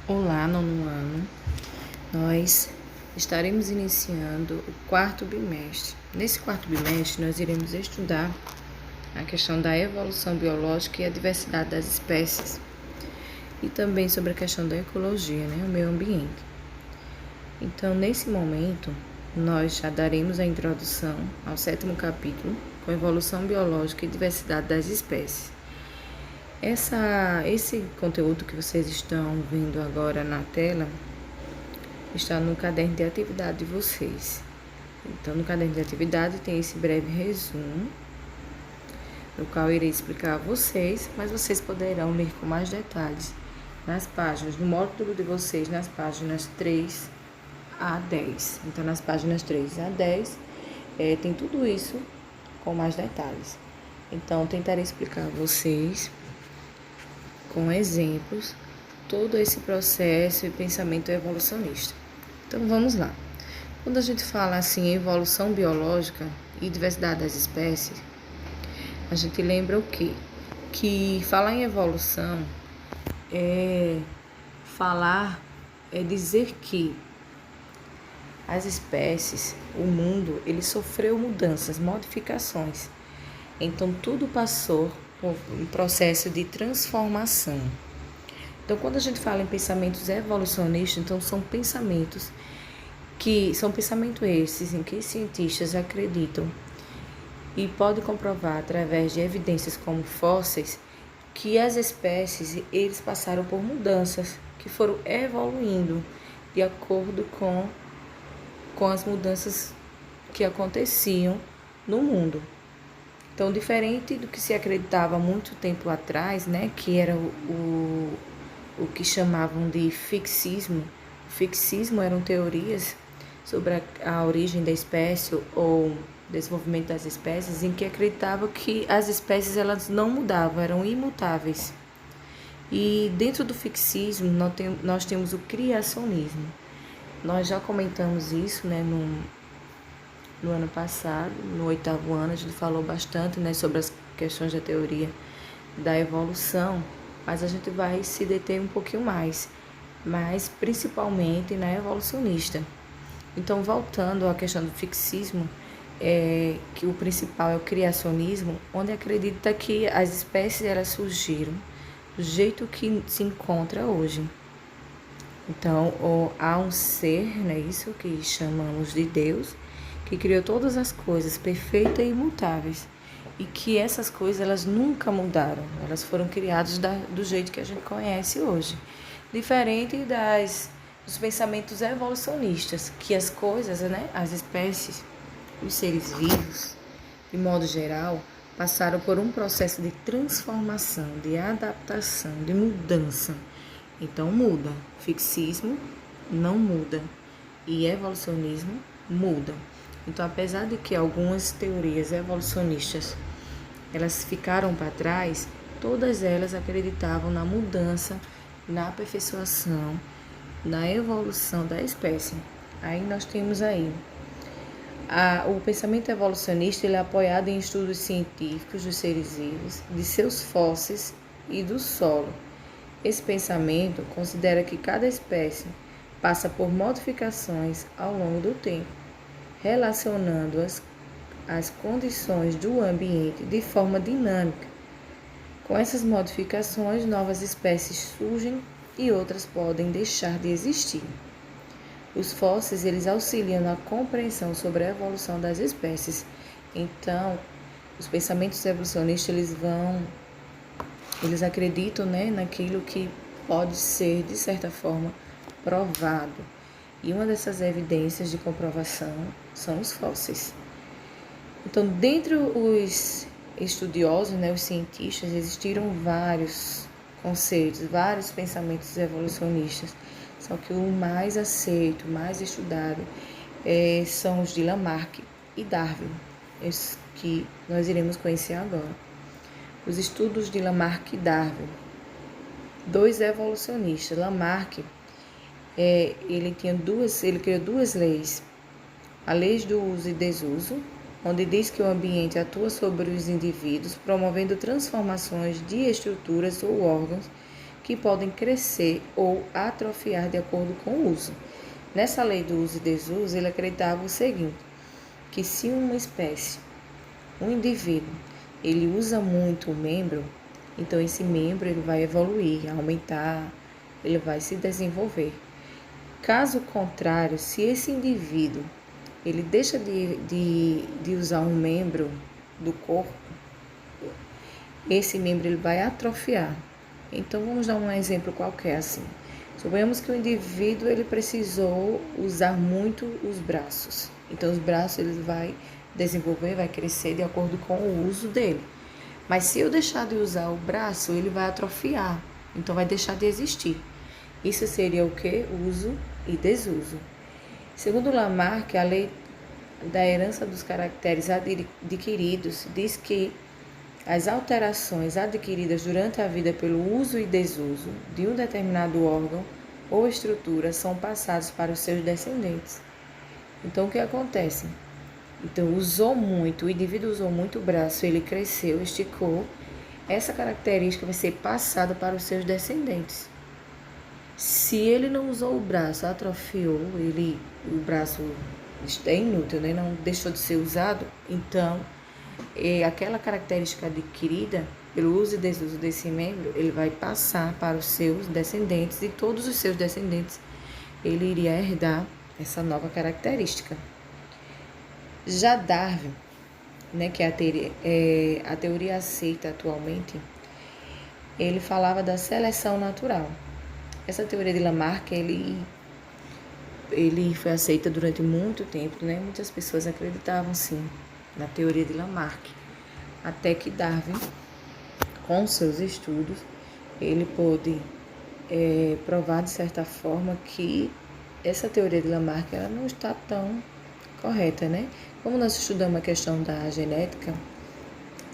Olá, nono ano. Nós estaremos iniciando o quarto bimestre. Nesse quarto bimestre, nós iremos estudar a questão da evolução biológica e a diversidade das espécies, e também sobre a questão da ecologia, o meio ambiente. Então, nesse momento, nós já daremos a introdução ao 7º capítulo, com evolução biológica e diversidade das espécies. Esse conteúdo que vocês estão vendo agora na tela está no caderno de atividade de vocês. Então, no caderno de atividade tem esse breve resumo, no qual eu irei explicar a vocês, mas vocês poderão ler com mais detalhes nas páginas, no módulo de vocês, nas páginas 3 a 10. Então, nas páginas 3 a 10, tem tudo isso com mais detalhes. Então, tentarei explicar a vocês com exemplos todo esse processo e pensamento evolucionista. Então vamos lá. Quando a gente fala assim em evolução biológica e diversidade das espécies, a gente lembra o quê? Que falar em evolução é dizer que as espécies, o mundo, ele sofreu mudanças, modificações. Então tudo passou por um processo de transformação. Então, quando a gente fala em pensamentos evolucionistas, então são pensamentos esses em que cientistas acreditam e podem comprovar através de evidências como fósseis que as espécies eles passaram por mudanças que foram evoluindo de acordo com as mudanças que aconteciam no mundo. Então, diferente do que se acreditava há muito tempo atrás, que era o que chamavam de fixismo. O fixismo eram teorias sobre a origem da espécie ou desenvolvimento das espécies, em que acreditavam que as espécies elas não mudavam, eram imutáveis. E dentro do fixismo nós temos o criacionismo. Nós já comentamos isso, no ano passado, no 8º ano, a gente falou bastante, sobre as questões da teoria da evolução, mas a gente vai se deter um pouquinho mais, mas principalmente na evolucionista. Então, voltando à questão do fixismo, que o principal é o criacionismo, onde acredita que as espécies elas surgiram do jeito que se encontra hoje. Então, há um ser, isso que chamamos de Deus, que criou todas as coisas perfeitas e imutáveis, e que essas coisas elas nunca mudaram, elas foram criadas do jeito que a gente conhece hoje, diferente dos pensamentos evolucionistas, que as coisas, as espécies, os seres vivos, de modo geral, passaram por um processo de transformação, de adaptação, de mudança. Então muda, fixismo não muda e evolucionismo muda. Então, apesar de que algumas teorias evolucionistas elas ficaram para trás, todas elas acreditavam na mudança, na aperfeiçoação, na evolução da espécie. Aí nós temos o pensamento evolucionista ele é apoiado em estudos científicos dos seres vivos, de seus fósseis e do solo. Esse pensamento considera que cada espécie passa por modificações ao longo do tempo, relacionando as condições do ambiente de forma dinâmica. Com essas modificações, novas espécies surgem e outras podem deixar de existir. Os fósseis eles auxiliam na compreensão sobre a evolução das espécies. Então, os pensamentos evolucionistas eles acreditam naquilo que pode ser, de certa forma, provado. E uma dessas evidências de comprovação são os fósseis. Então, dentre os estudiosos, os cientistas, existiram vários conceitos, vários pensamentos evolucionistas. Só que o mais aceito, mais estudado, são os de Lamarck e Darwin, esses que nós iremos conhecer agora. Os estudos de Lamarck e Darwin, dois evolucionistas. Lamarck ele criou duas leis. A lei do uso e desuso, onde diz que o ambiente atua sobre os indivíduos, promovendo transformações de estruturas ou órgãos que podem crescer ou atrofiar de acordo com o uso. Nessa lei do uso e desuso, ele acreditava o seguinte, que se uma espécie, um indivíduo, ele usa muito o membro, então esse membro ele vai evoluir, aumentar, ele vai se desenvolver. Caso contrário, se esse indivíduo ele deixa de usar um membro do corpo, esse membro ele vai atrofiar. Então vamos dar um exemplo qualquer assim. Suponhamos que o indivíduo ele precisou usar muito os braços. Então os braços ele vai desenvolver, vai crescer de acordo com o uso dele. Mas se eu deixar de usar o braço, ele vai atrofiar. Então vai deixar de existir. Isso seria o que? Uso e desuso. Segundo Lamarck, a lei da herança dos caracteres adquiridos diz que as alterações adquiridas durante a vida pelo uso e desuso de um determinado órgão ou estrutura são passados para os seus descendentes. Então, o que acontece? Então, usou muito, o indivíduo usou muito o braço, ele cresceu, esticou, essa característica vai ser passada para os seus descendentes. Se ele não usou o braço, atrofiou, o braço é inútil, né? Não deixou de ser usado, então aquela característica adquirida pelo uso e desuso desse membro, ele vai passar para os seus descendentes e todos os seus descendentes ele iria herdar essa nova característica. Já Darwin, né, que é a teoria aceita atualmente, ele falava da seleção natural. Essa teoria de Lamarck, ele foi aceita durante muito tempo, né? Muitas pessoas acreditavam, sim, na teoria de Lamarck. Até que Darwin, com seus estudos, ele pôde provar, de certa forma, que essa teoria de Lamarck ela não está tão correta, né? Como nós estudamos a questão da genética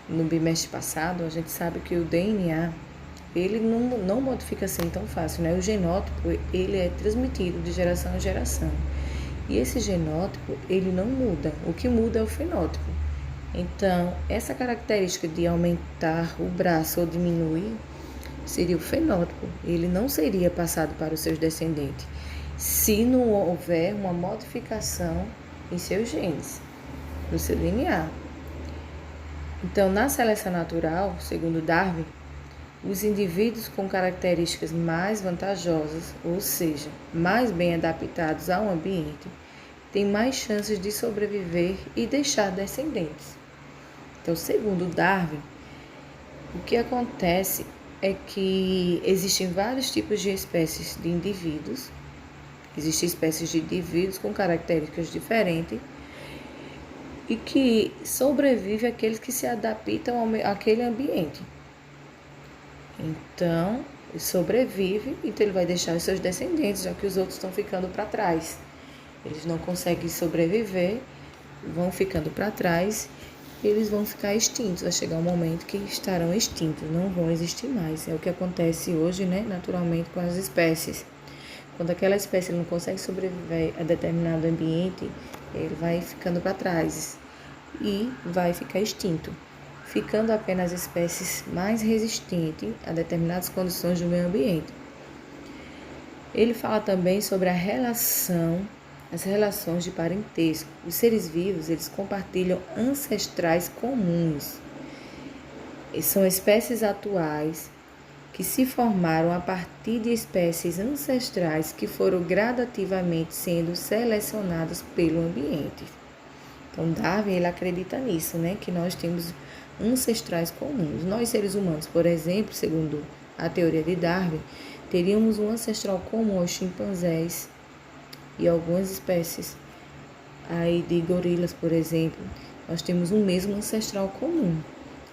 no bimestre passado, a gente sabe que o DNA ele não modifica assim tão fácil, né? O genótipo, ele é transmitido de geração em geração. E esse genótipo, ele não muda. O que muda é o fenótipo. Então, essa característica de aumentar o braço ou diminuir seria o fenótipo. Ele não seria passado para os seus descendentes se não houver uma modificação em seus genes, no seu DNA. Então, na seleção natural, segundo Darwin, os indivíduos com características mais vantajosas, ou seja, mais bem adaptados ao ambiente, têm mais chances de sobreviver e deixar descendentes. Então, segundo Darwin, o que acontece é que existem vários tipos de espécies de indivíduos, existem espécies de indivíduos com características diferentes e que sobrevivem aqueles que se adaptam àquele ambiente. Então, ele sobrevive, então ele vai deixar os seus descendentes, já que os outros estão ficando para trás. Eles não conseguem sobreviver, vão ficando para trás, eles vão ficar extintos. Vai chegar um momento que estarão extintos, não vão existir mais. É o que acontece hoje, né, naturalmente, com as espécies. Quando aquela espécie não consegue sobreviver a determinado ambiente, ele vai ficando para trás e vai ficar extinto, ficando apenas espécies mais resistentes a determinadas condições do meio ambiente. Ele fala também sobre as relações de parentesco. Os seres vivos, eles compartilham ancestrais comuns. E são espécies atuais que se formaram a partir de espécies ancestrais que foram gradativamente sendo selecionadas pelo ambiente. Então, Darwin, ele acredita nisso, né? Que nós temos ancestrais comuns. Nós, seres humanos, por exemplo, segundo a teoria de Darwin, teríamos um ancestral comum aos chimpanzés e algumas espécies aí de gorilas, por exemplo. Nós temos um mesmo ancestral comum.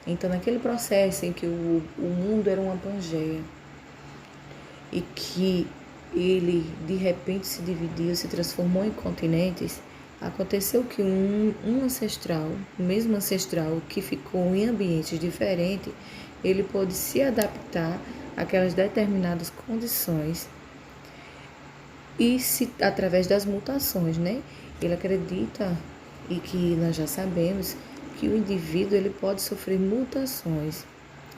Então, naquele processo em que o mundo era uma pangeia e que ele, de repente, se dividiu, se transformou em continentes, aconteceu que um ancestral, o mesmo ancestral que ficou em ambientes diferentes, ele pôde se adaptar àquelas determinadas condições e através das mutações, né? Ele acredita, e que nós já sabemos, que o indivíduo ele pode sofrer mutações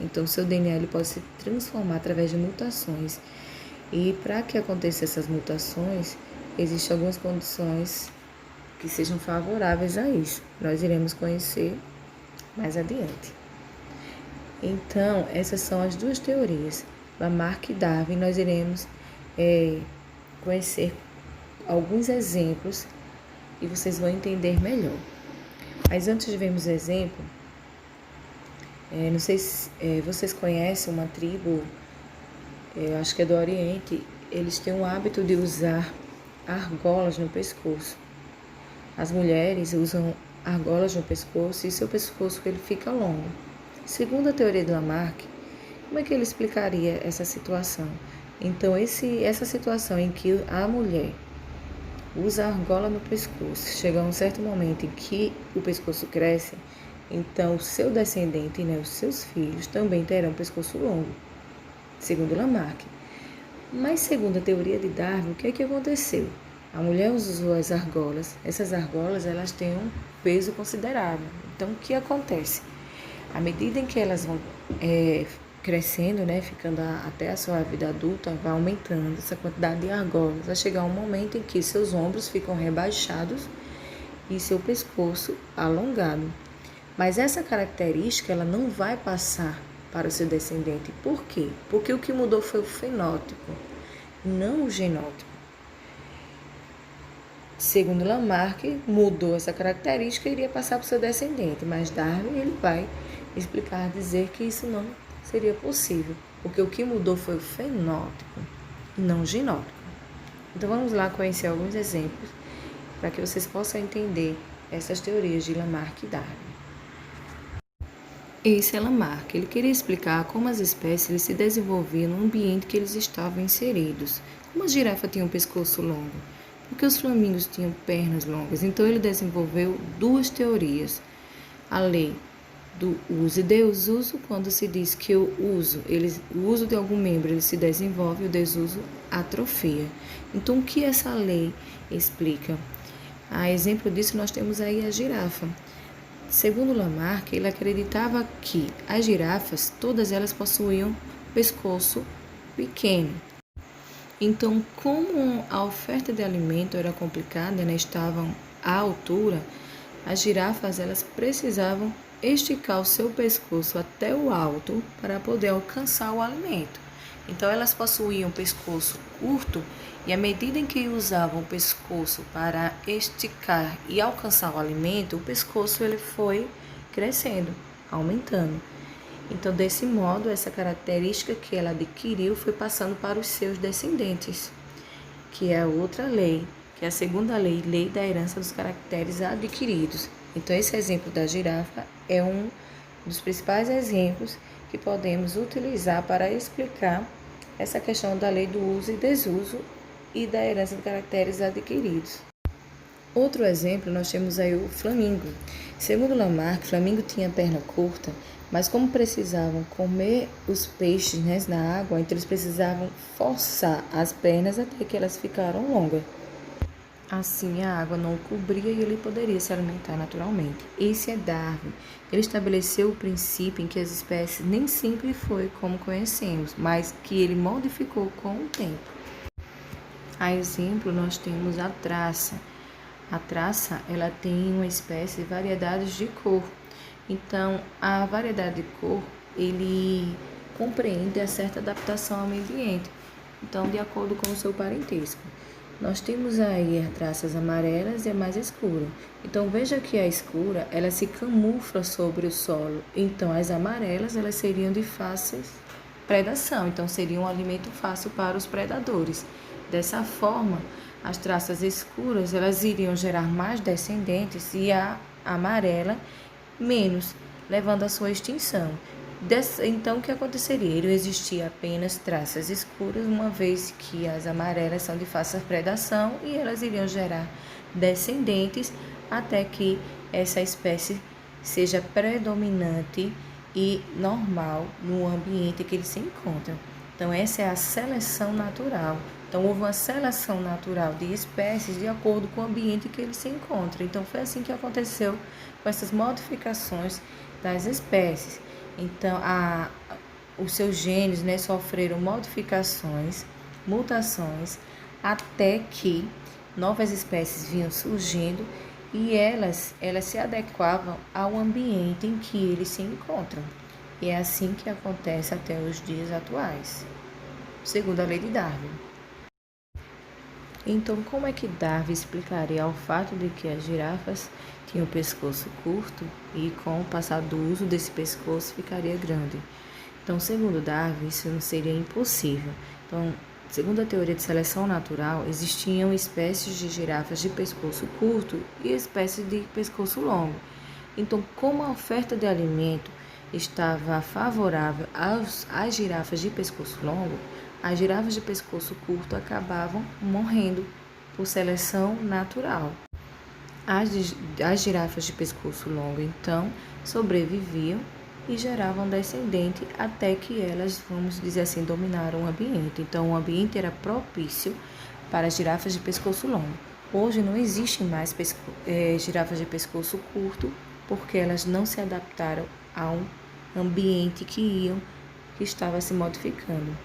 Então, seu DNA ele pode se transformar através de mutações. E para que aconteçam essas mutações, existem algumas condições que sejam favoráveis a isso. Nós iremos conhecer mais adiante. Então, essas são as duas teorias, Lamarck e Darwin. Nós iremos conhecer alguns exemplos e vocês vão entender melhor. Mas antes de vermos o exemplo, não sei se vocês conhecem uma tribo, acho que é do Oriente, eles têm o hábito de usar argolas no pescoço. As mulheres usam argolas no pescoço e seu pescoço ele fica longo. Segundo a teoria de Lamarck, como é que ele explicaria essa situação? Então, essa situação em que a mulher usa a argola no pescoço, chega a um certo momento em que o pescoço cresce, então o seu descendente, os seus filhos, também terão pescoço longo, segundo Lamarck. Mas segundo a teoria de Darwin, o que é que aconteceu? A mulher usou as argolas, essas argolas elas têm um peso considerável. Então o que acontece? À medida em que elas vão crescendo, ficando até a sua vida adulta, vai aumentando essa quantidade de argolas, vai chegar um momento em que seus ombros ficam rebaixados e seu pescoço alongado. Mas essa característica ela não vai passar para o seu descendente. Por quê? Porque o que mudou foi o fenótipo, não o genótipo. Segundo Lamarck, mudou essa característica e iria passar para o seu descendente, mas Darwin ele vai explicar, dizer que isso não seria possível, porque o que mudou foi o fenótipo e não o genótipo. Então vamos lá conhecer alguns exemplos para que vocês possam entender essas teorias de Lamarck e Darwin. Esse é Lamarck. Ele queria explicar como as espécies se desenvolviam no ambiente que eles estavam inseridos. Como a girafa tinha um pescoço longo? Porque os flamingos tinham pernas longas. Então ele desenvolveu duas teorias. A lei do uso e desuso, quando se diz que o uso de algum membro ele se desenvolve, o desuso atrofia. Então o que essa lei explica? A exemplo disso nós temos aí a girafa. Segundo Lamarck, ele acreditava que as girafas, todas elas possuíam pescoço pequeno. Então, como a oferta de alimento era complicada, estavam à altura, as girafas elas precisavam esticar o seu pescoço até o alto para poder alcançar o alimento. Então, elas possuíam pescoço curto e à medida em que usavam o pescoço para esticar e alcançar o alimento, o pescoço ele foi crescendo, aumentando. Então, desse modo, essa característica que ela adquiriu foi passando para os seus descendentes, que é a outra lei, que é a segunda lei, lei da herança dos caracteres adquiridos. Então, esse exemplo da girafa é um dos principais exemplos que podemos utilizar para explicar essa questão da lei do uso e desuso e da herança de caracteres adquiridos. Outro exemplo, nós temos aí o flamingo. Segundo Lamarck, o flamingo tinha perna curta, mas como precisavam comer os peixes na água, então eles precisavam forçar as pernas até que elas ficaram longas. Assim, a água não o cobria e ele poderia se alimentar naturalmente. Esse é Darwin. Ele estabeleceu o princípio em que as espécies nem sempre foi como conhecemos, mas que ele modificou com o tempo. A exemplo, nós temos a traça. A traça, ela tem uma espécie de variedades de cor. Então, a variedade de cor, ele compreende a certa adaptação ao meio ambiente. Então, de acordo com o seu parentesco. Nós temos aí as traças amarelas e a mais escura. Então, veja que a escura, ela se camufla sobre o solo. Então, as amarelas, elas seriam de fácil predação. Então, seria um alimento fácil para os predadores. Dessa forma, as traças escuras, elas iriam gerar mais descendentes e a amarela menos, levando à sua extinção. Então, o que aconteceria? Iriam existir apenas traças escuras, uma vez que as amarelas são de fácil predação e elas iriam gerar descendentes até que essa espécie seja predominante e normal no ambiente que ele se encontra. Então, essa é a seleção natural. Então, houve uma seleção natural de espécies de acordo com o ambiente que ele se encontra. Então, foi assim que aconteceu com essas modificações das espécies. Então, os seus genes, né, sofreram modificações, mutações, até que novas espécies vinham surgindo e elas se adequavam ao ambiente em que eles se encontram. E é assim que acontece até os dias atuais, segundo a lei de Darwin. Então, como é que Darwin explicaria o fato de que as girafas tinham o pescoço curto e, com o passar do uso desse pescoço, ficaria grande? Então, segundo Darwin, isso não seria impossível. Então, segundo a teoria de seleção natural, existiam espécies de girafas de pescoço curto e espécies de pescoço longo. Então, como a oferta de alimento estava favorável às girafas de pescoço longo, as girafas de pescoço curto acabavam morrendo por seleção natural. As girafas de pescoço longo, então, sobreviviam e geravam descendente até que elas, vamos dizer assim, dominaram o ambiente. Então, o ambiente era propício para as girafas de pescoço longo. Hoje não existe mais girafas de pescoço curto porque elas não se adaptaram ao ambiente que estava se modificando.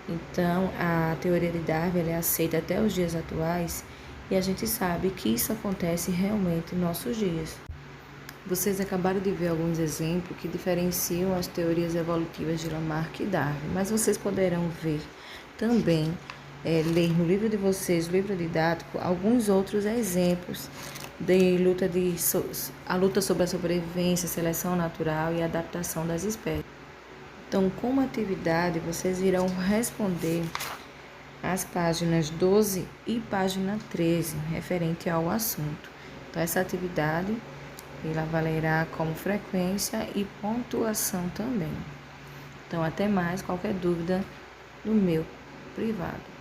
Então, a teoria de Darwin é aceita até os dias atuais e a gente sabe que isso acontece realmente em nossos dias. Vocês acabaram de ver alguns exemplos que diferenciam as teorias evolutivas de Lamarck e Darwin, mas vocês poderão ver também, ler no livro de vocês, o livro didático, alguns outros exemplos de a luta sobre a sobrevivência, seleção natural e adaptação das espécies. Então, como atividade, vocês irão responder as páginas 12 e página 13, referente ao assunto. Então, essa atividade ela valerá como frequência e pontuação também. Então, até mais, qualquer dúvida no meu privado.